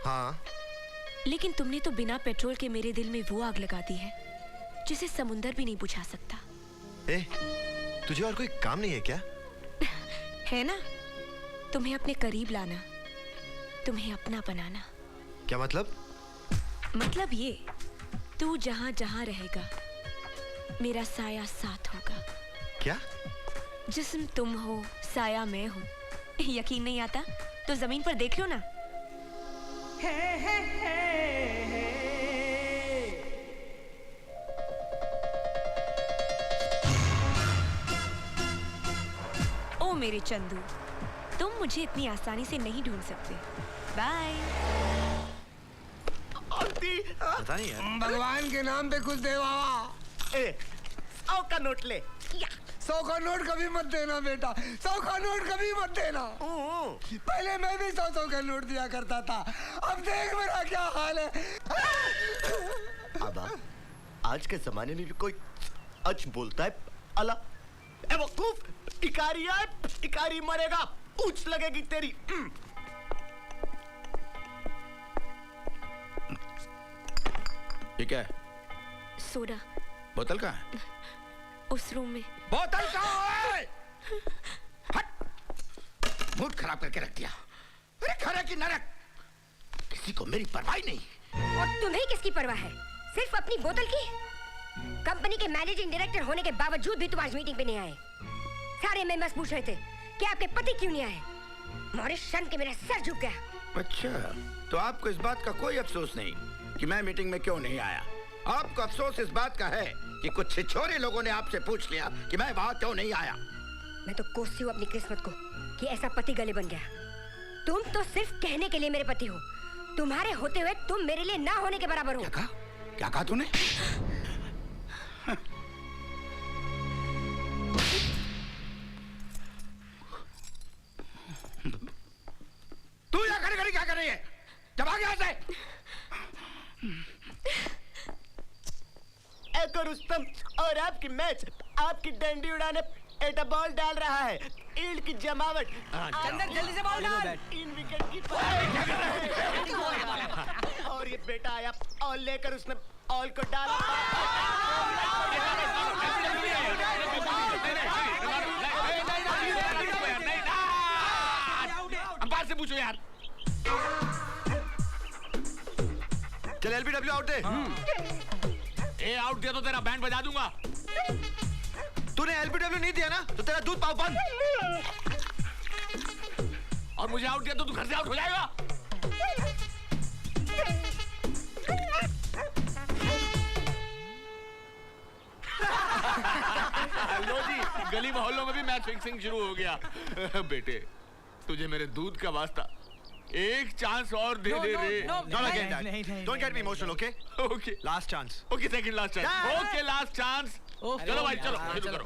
हाँ, लेकिन तुमने तो बिना पेट्रोल के मेरे दिल में वो आग लगा दी है जिसे समुंदर भी नहीं बुझा सकता। तुझे और कोई काम नहीं है क्या? है ना, तुम्हें अपने करीब लाना, तुम्हें अपना बनाना। क्या मतलब? मतलब ये, तू जहां जहां रहेगा मेरा साया साथ होगा। क्या? जिस्म तुम हो, साया मैं हूं। यकीन नहीं आता तो जमीन पर देख लो ना। ओ मेरे चंदू, तुम मुझे इतनी आसानी से नहीं ढूंढ सकते। बाय। पता नहीं यार। भगवान के नाम पे कुछ दे बाबा। 100 का नोट ले। 100 का नोट कभी मत देना बेटा, 100 का नोट कभी मत देना। पहले मैं भी 100 का नोट दिया करता था, अब देख मेरा क्या हाल है। अब आज के जमाने में भी कोई अच बोलता है अला ए वकूफ, इकारी है, इकारी मरेगा, पूछ लगेगी तेरी। ठीक है। सोडा। बोतल कहाँ है? उस रूम में। बोतल कहाँ है? हट! मूड खराब करके रख दिया। अरे खरे की नरक, किसी को मेरी परवाह नहीं। और तुम्हें किसकी परवाह है? सिर्फ अपनी बोतल की? कंपनी के मैनेजिंग डायरेक्टर होने के बावजूद भी तुम आज मीटिंग पे नहीं आए। सारे मेंबर्स पूछ रहे थे कि आपके पति क्यों नहीं आए। तुम्हारे शर्म के मेरा सर झुक गया। अच्छा, तो आपको इस बात का कोई अफसोस नहीं कि मैं मीटिंग में क्यों नहीं आया? आपको अफसोस इस बात का है कि कुछ छिछोरे लोगों ने आपसे पूछ लिया कि मैं वहां क्यों नहीं आया। मैं तो कोसती हूँ अपनी किस्मत को कि ऐसा पति गले बन गया। तुम तो सिर्फ कहने के लिए मेरे पति हो, तुम्हारे होते हुए तुम मेरे लिए ना होने के बराबर हो। क्या कहा तूने? तू यहाँ खड़ी खड़ी क्या कर रही है? जब आ गया से। एक रुस्तम और आपकी मैच, आपकी डंडी उड़ाने एटा बॉल डाल रहा है। ईल्ड की जमावट। चंदन जल्दी से बॉल डाल। इन विकेट की और ये बेटा आया और लेकर उसने ऑल को डाला। अंपायर से पूछो यार। चल एलबीडब्ल्यू आउट दे। ए आउट दिया तो तेरा बैंड बजा दूंगा। तूने एलबीडब्ल्यू नहीं दिया ना तो तेरा दूध पाव बंद। और मुझे आउट दिया तो तू घर से आउट हो जाएगा। लो जी, गली मोहल्लों में भी मैच फिक्सिंग शुरू हो गया। बेटे, तुझे मेरे दूध का वास्ता एक चांस और दे दे रे। Not again, Dad. Don't get me emotional, okay? Okay Last chance. Okay, second last chance. Okay, last chance. चलो भाई, चलो शुरू करो।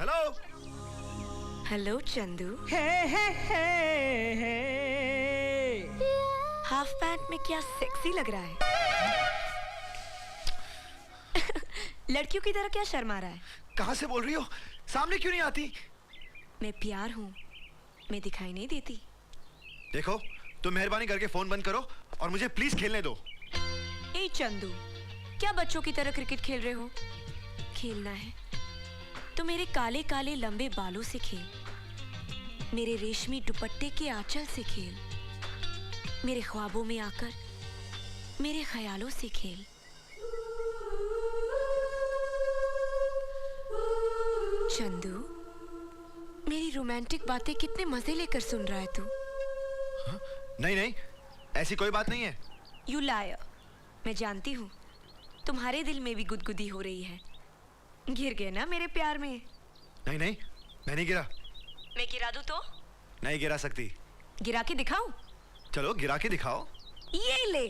Hello hello Chandu. Half pant में क्या सेक्सी लग रहा है। लड़कियों की तरह क्या शर्मा रहा है? कहाँ से बोल रही हो? सामने क्यों नहीं आती? मैं प्यार हूँ, मैं दिखाई नहीं देती। देखो, तुम मेहरबानी करके फोन बंद करो और मुझे प्लीज खेलने दो। ए चंदू, क्या बच्चों की तरह क्रिकेट खेल रहे हो? खेलना है तो मेरे काले काले लंबे बालों से खेल, मेरे रेशमी दुपट्टे के आंचल से खेल, मेरे ख्वाबों में आकर मेरे ख्यालों से खेल। चंदू, मेरी रोमांटिक बातें कितने मजे लेकर सुन रहा है तू? नहीं नहीं, ऐसी कोई बात नहीं है। यू लायर, मैं जानती हूँ तुम्हारे दिल में भी गुदगुदी हो रही है। गिर गए ना मेरे प्यार में? नहीं नहीं, मैं नहीं गिरा। मैं गिरा दूं तो? नहीं गिरा सकती। गिरा के दिखाऊं? चलो गिरा के दिखाओ। ये ले।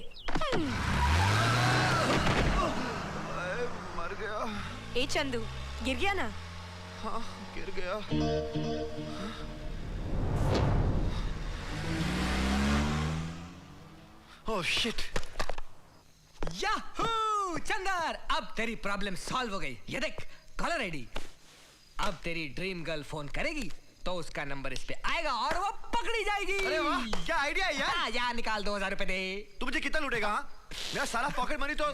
मर गया। ए चंदू, गिर गया ना? हाँ, गिर गया। Oh shit. याहू! चंदर, अब तेरी प्रॉब्लम सॉल्व हो गई। ये देख, कॉलर आईडी। अब तेरी ड्रीम गर्ल फोन करेगी तो उसका नंबर इस पे आएगा और वो पकड़ी जाएगी। अरे वाह, क्या आइडिया है यार। यार निकाल 2000 रुपए दे। तू मुझे कितना लूटेगा? हाँ? मेरा सारा पॉकेट मनी तो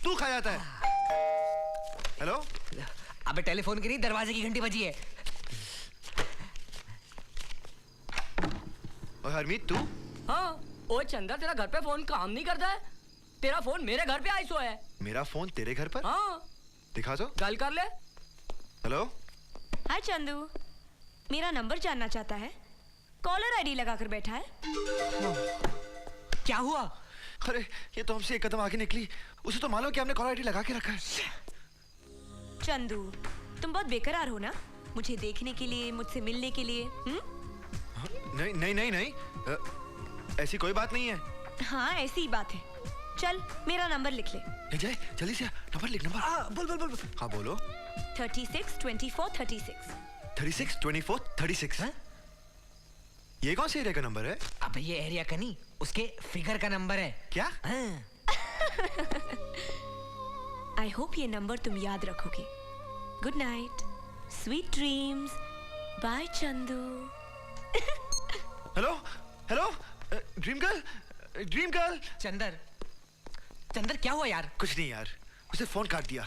तू खा जाता है। हेलो? अबे टेलीफोन की नहीं, दरवाजे की घंटी बजी है। और हरमीत तू? हाँ, ओ चंदर, तेरा घर पे फोन काम नहीं करता है? तेरा फोन मेरे घर पे आई सो है। मेरा फोन तेरे घर पर? हाँ, दिखा दो। गल कर ले। हेलो? हाय चंदू, मेरा नंबर जानना चाहता है। कॉलर आईडी लगाकर बैठा है। क्या हुआ? अरे ये तो हमसे एक कदम आगे निकली। उसे तो मालूम कि हमने कॉलर आईडी लगा के रखा है। चंदू, तुम बहुत बेकरार हो ना? मुझे देखने के लिए, मुझसे मिलने के लिए। नहीं नहीं नहीं नहीं, ऐसी कोई बात नहीं है। हाँ, ऐसी ही बात है। चल, मेरा नंबर लिख ले। ले जाए, जल्दी से नंबर लिख। नंबर बोल बोल बोल। हाँ बोलो। 36 24 36। 36 24 36। हाँ? ये कौन से एरिया का नंबर है? अबे ये एरिया का नहीं, उसके फिगर का नंबर है। क्या? हाँ। आई होप ये नंबर तुम याद रखोगे। Good night, sweet dreams, bye Chandu. Hello hello, dream girl, dream girl. Chandar, Chandar क्या हुआ यार? कुछ नहीं यार, उसे फोन काट दिया।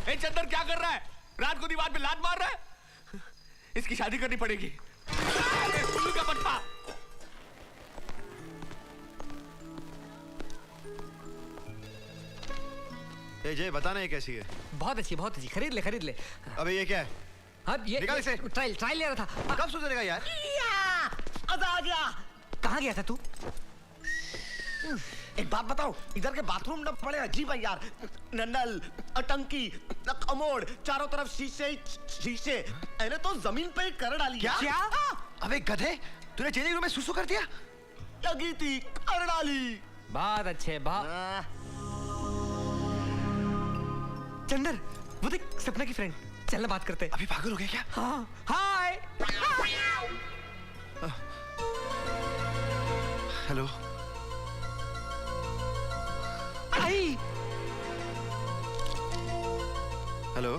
ए चंदर क्या कर रहा है? रात को दीवार पे लात मार रहा है? इसकी शादी करनी पड़ेगी। उल्लू का पट्टा। ए जय, बताना ये कैसी है? बहुत अच्छी, खरीद ले। अबे ये क्या है? हाँ, ये निकाल इसे। ट्रायल ले रहा था। कब सुधरेगा यार? अब आ गया। कहाँ गया था तू? एक बात बताओ, इधर के बाथरूम ना बड़े अजीब है यार। नल, टंकी, कमोड, चारों तरफ शीशे ही शीशे। मैंने तो जमीन पे ही कर डाली। क्या? अबे गधे, तूने चेंजिंग रूम में सुसु कर दिया? लगी थी, कर डाली। बहुत अच्छे, चंदर, वो देख सपना की फ्रेंड। चलना बात करते हैं। अभी पागल हो गया क्या? हाँ, हाय। हेलो। आई। हेलो।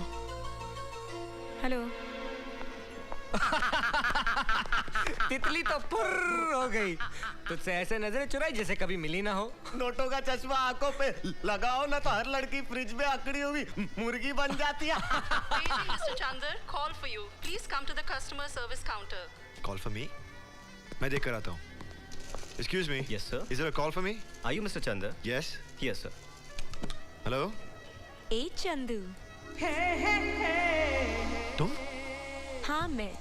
हेलो। तितली तो पुर्र हो गई। तुझसे ऐसे नजरें चुराई जैसे कभी मिली ना हो। नोटों का चश्मा आंखों पे लगाओ ना तो हर लड़की फ्रिज में अकड़ी हुई मुर्गी बन जाती है। Paging Mr. Chandar, call for you. Please come to the customer service counter. Call for me? मैं देख कर आता हूँ। Excuse me. Yes, sir. Is there a call for me? Are you Mr. Chandar? Yes. Yes, sir. Hello. ए चंदू। तुम? हाँ, मैं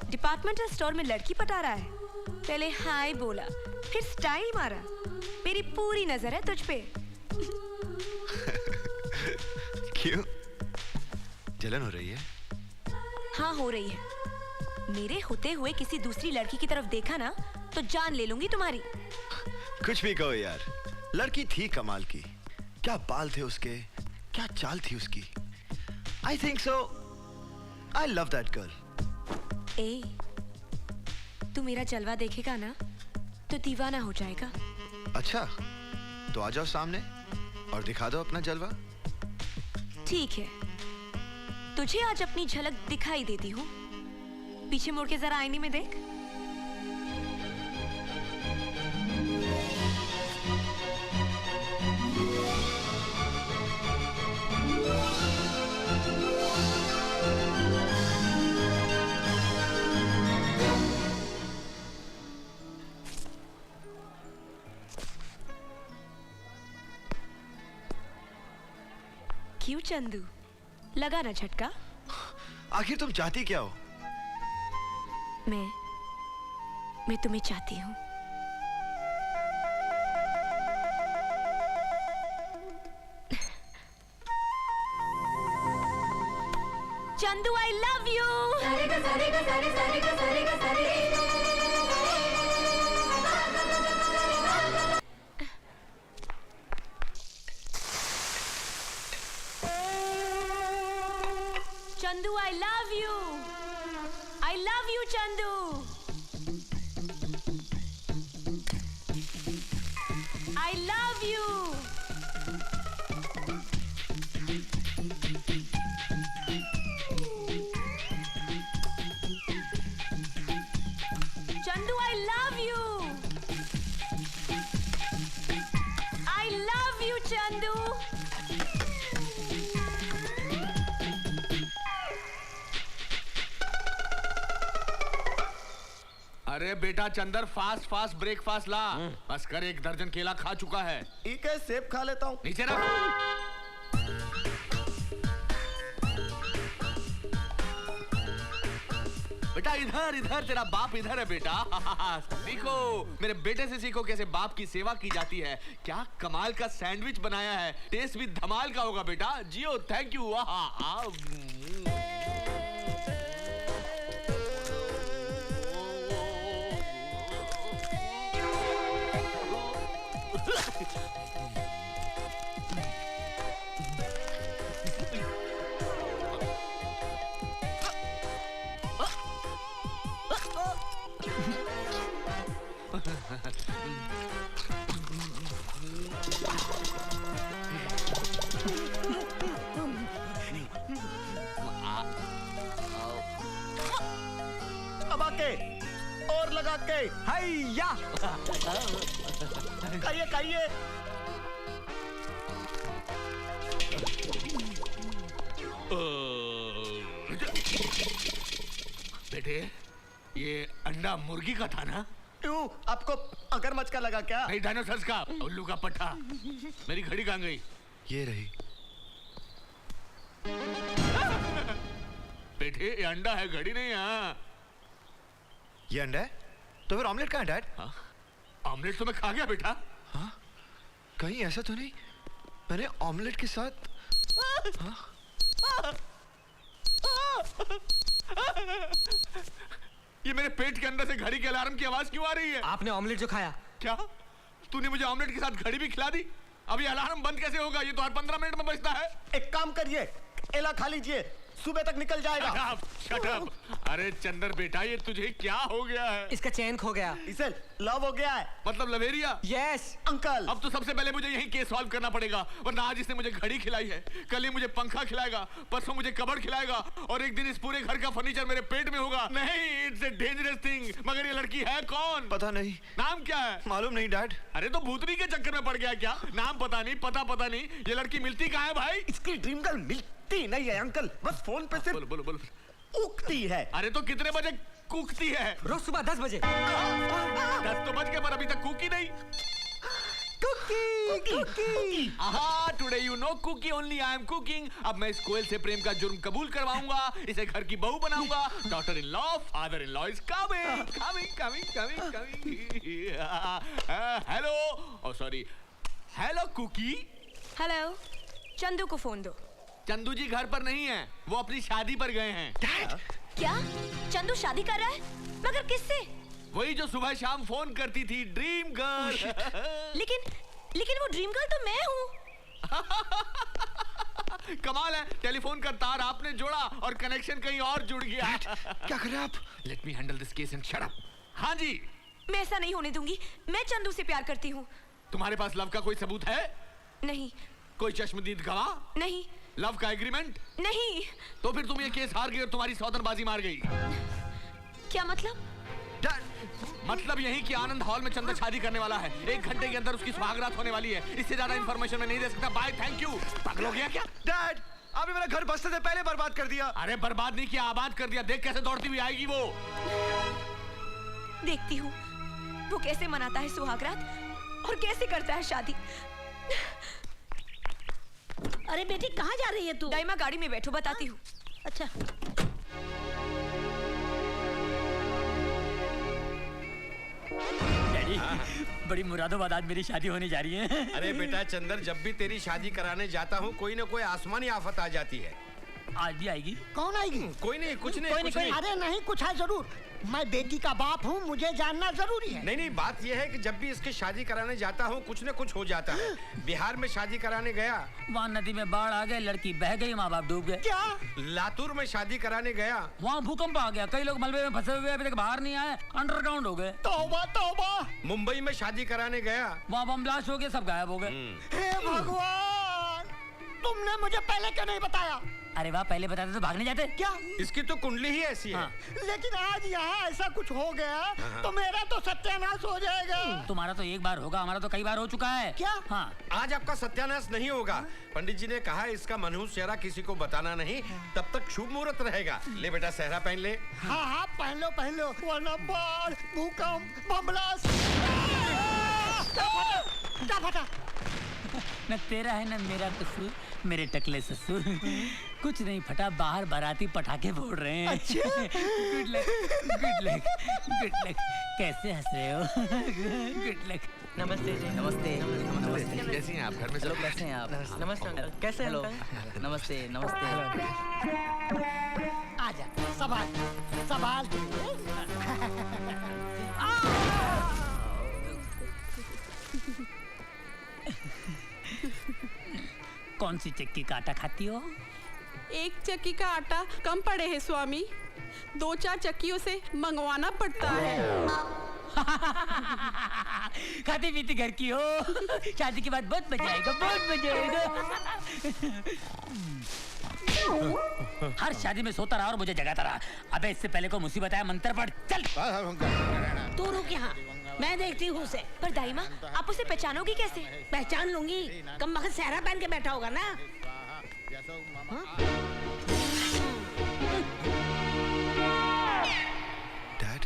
departmental store में लड़की पटा रहा है। पहले हाय बोला, फिर स्टाइल मारा। मेरी पूरी नजर है तुझ पे। क्यों? जलन हो रही है? हाँ, हो रही है। मेरे होते हुए किसी दूसरी लड़की की तरफ देखा ना तो जान ले लूंगी तुम्हारी। कुछ भी कहो यार, लड़की थी कमाल की। क्या बाल थे उसके, क्या चाल थी उसकी। I think so. I love that girl. ए, तू मेरा जलवा देखेगा ना तो दीवाना हो जाएगा। अच्छा, तो आ जाओ सामने और दिखा दो अपना जलवा। ठीक है, तुझे आज अपनी झलक दिखाई देती हूँ। पीछे मुड़ के जरा आईने में देख। क्यों चंदू, लगा ना झटका? आखिर तुम चाहती क्या हो? मैं तुम्हें चाहती हूँ। Chandu, I love you. Chandu. I love you. Chandu, I love you. I love you, Chandu. अरे बेटा चंदर, फास्ट फास्ट ब्रेकफास्ट ला। बस कर, 1 दर्जन केला खा चुका है। ठीक है, सेब खा लेता हूँ। नीचे रख। बेटा इधर इधर, तेरा बाप इधर है बेटा। सीखो, मेरे बेटे से सीखो कैसे बाप की सेवा की जाती है। क्या कमाल का सैंडविच बनाया है, टेस्ट भी धमाल का होगा बेटा। जियो, थैंक यू। अब आके और लगा के, हैया। खाइए खाइए। बेटे, ये अंडा मुर्गी का था ना? क्यों, आपको अगर मचका लगा क्या? नहीं, डायनासोर का, उल्लू का पट्टा। मेरी घड़ी कहाँ गई? ये रही। बेटे, ये अंडा है, घड़ी नहीं। हाँ, ये अंडा है? तो फिर ऑमलेट कहाँ है डैड? हाँ? ऑमलेट तो मैं खा गया बेटा। हाँ? कहीं ऐसा तो नहीं मैंने ऑमलेट के साथ? हाँ? ये मेरे पेट के अंदर से घड़ी के अलार्म की आवाज क्यों आ रही है? आपने ऑमलेट जो खाया। क्या तूने मुझे ऑमलेट के साथ घड़ी भी खिला दी? अभी अलार्म बंद कैसे होगा? ये तो हर 15 मिनट में बजता है। एक काम करिए, केला खा लीजिए, सुबह तक निकल जाएगा। Shut up. अरे चंदर बेटा, ये तुझे क्या हो गया है? इसका चैन खो गया। इसे लव हो गया है। मतलब लवेरिया? यस अंकल, अब तो सबसे पहले मुझे यही केस सॉल्व करना पड़ेगा, वरना आज इसने मुझे घड़ी खिलाई है, कल ये मुझे पंखा खिलाएगा, परसों मुझे कबर्ड खिलाएगा, और एक दिन इस पूरे घर का फर्नीचर मेरे पेट में होगा। नहीं, इट्स ए डेंजरस थिंग। मगर ये लड़की है कौन? पता नहीं। नाम क्या है? मालूम नहीं डैड। अरे तो भूतनी के चक्कर में पड़ गया क्या? नाम पता नहीं, पता नहीं। ये लड़की मिलती कहाँ है भाई? इसकी ड्रीम गर्ल मिलती नहीं है अंकल, बस फोन पे सिर्फ बोलो। उगती है। अरे तो कितने बजे कूकती है? रोज सुबह 10 बजे। 10 तो बज गए, पर अभी तक कुकी नहीं। कुकी। हाँ, today you know Cookie only I am cooking. अब मैं इस कोयल से प्रेम का जुर्म कबूल करवाऊंगा, इसे घर की बहू बनाऊंगा। Daughter in law, father in law is coming. Hello, oh sorry, hello Cookie. Hello, Chandu को फोन दो। चंदू जी घर पर नहीं है, वो अपनी शादी पर गए हैं। क्या चंदू शादी कर रहा है? मगर किससे? वही जो सुबह शाम फोन करती थी, ड्रीम गर्ल। लेकिन वो ड्रीम गर्ल तो मैं हूँ। कमाल है, टेलीफोन का तार आपने जोड़ा और कनेक्शन कहीं और जुड़ गया। क्या कर रहे हैं आप? Let me handle this case and shut up. हाँ जी, मैं ऐसा नहीं होने दूंगी। मैं चंदू से प्यार करती हूँ। तुम्हारे पास लव का कोई सबूत है? नहीं। कोई चश्मदीद गवाह? नहीं। लव का एग्रीमेंट? नहीं। तो फिर तुम ये केस हार गई और तुम्हारी सौतनबाजी मार गई। क्या मतलब? मतलब यही कि आनंद हॉल में चंदर शादी करने वाला है। 1 घंटे के अंदर उसकी सुहागरात होने वाली है। इससे ज्यादा इंफॉर्मेशन मैं नहीं दे सकता। Bye, thank you. पागल हो गया क्या? डैड, आपने मेरा घर बसने से पहले बर्बाद कर दिया। अरे बर्बाद नहीं किया, आबाद कर दिया। देख कैसे दौड़ती हुई आएगी वो। देखती हूँ वो कैसे मनाता है सुहागरात और कैसे करता है शादी। अरे बेटी, कहाँ जा रही है तू? दाइमा, गाड़ी में बैठो, बताती हूँ। अच्छा। डैडी, बड़ी मुरादाबाद आज मेरी शादी होने जा रही है। अरे बेटा चंदर, जब भी तेरी शादी कराने जाता हूँ कोई ना कोई आसमानी आफत आ जाती है। आज भी आएगी? कौन आएगी? कोई नहीं, कुछ नहीं, कोई नहीं। अरे नहीं, कुछ है जरूर। मैं बेटी का बाप हूँ, मुझे जानना जरूरी है। नहीं नहीं, बात यह है कि जब भी इसकी शादी कराने जाता हूँ कुछ न कुछ हो जाता है। बिहार में शादी कराने गया, वहाँ नदी में बाढ़ आ गए, लड़की बह गई, माँ बाप डूब गए। क्या? लातूर में शादी कराने गया, वहाँ भूकंप आ गया, कई लोग मलबे में फंसे हुए अभी तक बाहर नहीं आए, अंडरग्राउंड हो गए। तौबा तौबा। मुंबई में शादी कराने गया, वहाँ बम ब्लास्ट हो गया, सब गायब हो गए। हे भगवान, तुमने मुझे पहले क्यों नहीं बताया? अरे वाह, पहले बताते तो भागने जाते। क्या? इसकी तो कुंडली ही ऐसी है। हाँ। लेकिन आज यहाँ ऐसा कुछ हो गया तो मेरा तो सत्यानाश हो जाएगा। तुम्हारा तो एक बार होगा, हमारा तो कई बार हो चुका है। क्या? हाँ। आज आपका सत्यानाश नहीं होगा। पंडित जी ने कहा इसका मनहूस चेहरा किसी को बताना नहीं, तब तक शुभ मुहूर्त रहेगा। ले बेटा सेहरा पहन ले। हाँ हाँ पहन लो, वरना बाढ़, भूकंप, बम ब्लास्ट। क्या फटा? न तेरा है न मेरा कसूर, मेरे टकले ससुर। कुछ नहीं फटा, बाहर बाराती पटाखे फोड़ रहे हैं। अच्छा? Good luck, good luck, good luck. कैसे हंस रहे हो? Good luck. नमस्ते जी। नमस्ते। नमस्ते। कैसी हैं आप? घर में हेलो, सब कैसे हैं आप? नमस्ते अंकल। कैसे हैं अंकल? नमस्ते नमस्ते। आजा, संभाल। कौन सी चक्की का आटा खाती हो? एक चक्की का आटा कम पड़े है स्वामी, 2-4 चक्कियों से मंगवाना पड़ता है। खाती पीती घर की हो, शादी के बाद बहुत मजा आएगा, बहुत मजा आएगा। हर शादी में सोता रहा और मुझे जगाता रहा। अबे इससे पहले को मुसीबत आया, मंत्र पढ़ चल। तू रुक यहाँ, मैं देखती हूँ उसे। पर दाई माँ, आप उसे पहचानोगी कैसे? पहचान लूंगी, कम वक्त सहरा पहन के बैठा होगा ना। डैड,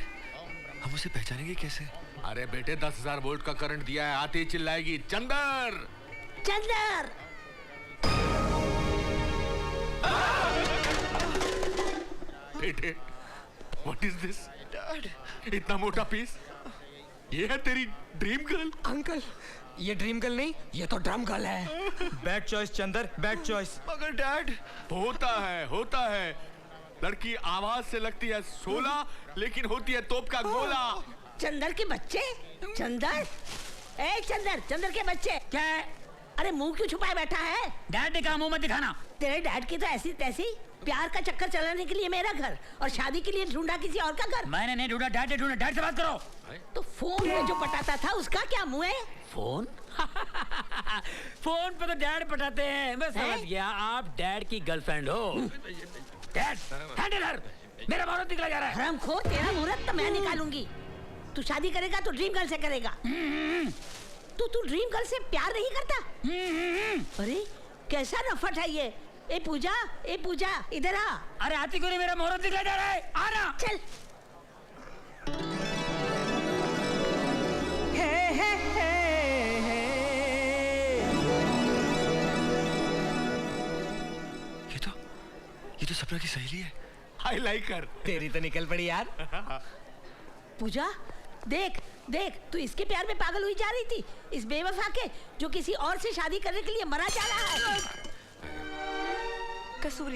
हम उसे पहचानेंगे कैसे? अरे बेटे 10,000 वोल्ट का करंट दिया है, आते ही चिल्लाएगी चंदर। चंदर। बेटे, व्हाट इज दिस? इतना मोटा पीस, ये है तेरी ड्रीम गर्ल? अंकल, ये ड्रीम गर्ल नहीं, ये तो ड्रम गर्ल है। Bad choice Chandar, bad choice. मगर डैड, होता है। लड़की आवाज से लगती है 16, लेकिन होती है तोप का गोला। चंदर के बच्चे? चंदर, ए चंदर के बच्चे। क्या है? अरे मुंह क्यों छुपाए बैठा है? डैड का मुंह मत दिखाना। तेरे डैड की तो ऐसी तैसी, प्यार का चक्कर चलाने के लिए मेरा घर और शादी के लिए ढूंढा किसी और का घर। मैंने नहीं ढूंढा, डैड ने ढूंढा। डैड से बात करो। तो फोन में जो पटाता था उसका क्या मुंह है? फोन? फोन पे तो डैड पटाते हैं। मैं समझ गया, आप डैड की गर्लफ्रेंड हो। डैड, हैंडल हर। मेरा मुहूर्त निकला जा रहा है। हरामखोर, तेरा मुहूर्त तो मैं निकालूंगी। तू शादी करेगा तो ड्रीम गर्ल से करेगा। तू ड्रीम गर्ल से प्यार नहीं करता? अरे कैसा नफट है ये। ए पूजा, इधर आ। अरे आती क्यों नहीं? मेरा मुहूर्त निकला जा रहा है, आना। चल। ये तो सपना की सहेली है। आई लाइक हर। तेरी तो निकल पड़ी यार। पूजा, देख तू इसके प्यार में पागल हुई जा रही थी, इस बेवफा के जो किसी और से शादी करने के लिए मरा जा रहा है। कसूरी